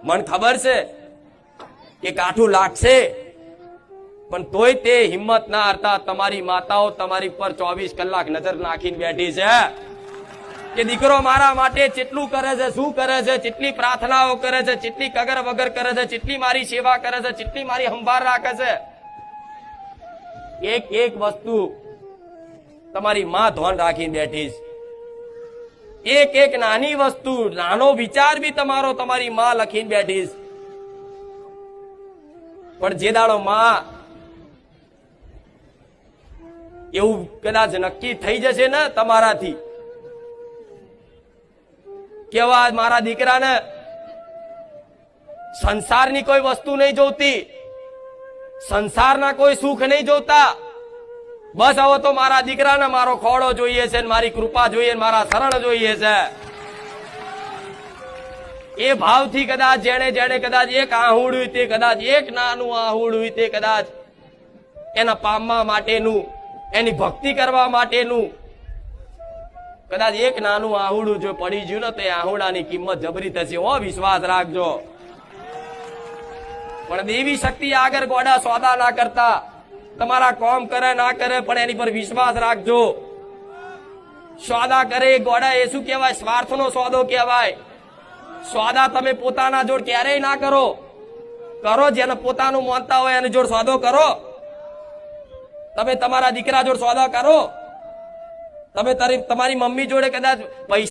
મને ખબર છે કે કાઠું લાગશે, પણ તોય તે હિંમત ના હારતા તમારી માતાઓ તમારી પર 24 કલાક નજર નાખીને બેઠી છે કે દીકરો મારા માટે કેટલું કરે છે, શું કરે છે, કેટલી પ્રાર્થનાઓ કરે છે, કેટલી કગર વગર કરે છે, કેટલી મારી સેવા કરે છે, કેટલી મારી સંભાળ રાખે છે. એક એક વસ્તુ તમારી માં ધ્યાન રાખીને બેઠી છે. એક એક નાની વસ્તુ, નાનો વિચાર બી તમારો તમારી માં લખીને બેઠી છે. પણ જે દાડો માં એવું કદાચ નક્કી થઈ જશે ને તમારાથી કેવા મારા દીકરાને સંસારની કોઈ વસ્તુ નહીં જોતી, સંસારના કોઈ સુખ નહીં જોતા, બસ હવે તો મારા દીકરાને મારો ખોડો જોઈએ છે, મારી કૃપા જોઈએ, મારા શરણ જોઈએ છે. એ ભાવથી કદાચ જેણે જેણે કદાચ એક આહુડું, તે કદાચ એક નાનું આહુડું, તે કદાચ એના પામવા માટેનું, એની ભક્તિ કરવા માટેનું કદાચ એક નાનું આહુડું જો પડી ગયું ને તો એ આહુડાની કિંમત જબરી થશે. હો, વિશ્વાસ રાખજો. પણ દેવી શક્તિ આગળ ગોડા સોદા ના કરતા, તમારા કોમ કરે ના કરે પણ એની પર વિશ્વાસ રાખજો. સોદા કરે ગોડા એ શું કહેવાય? સ્વાર્થનો સોદો કહેવાય. સોદા તમે પોતાના જોડ ક્યારેય ના કરો. કરો જેને પોતાનું માનતા હોય એની જોડ સોદો કરો. તમે તમારા દીકરા જોડ સોદા કરો. તમે તમારી મમ્મી જોડે કદાચ પૈસા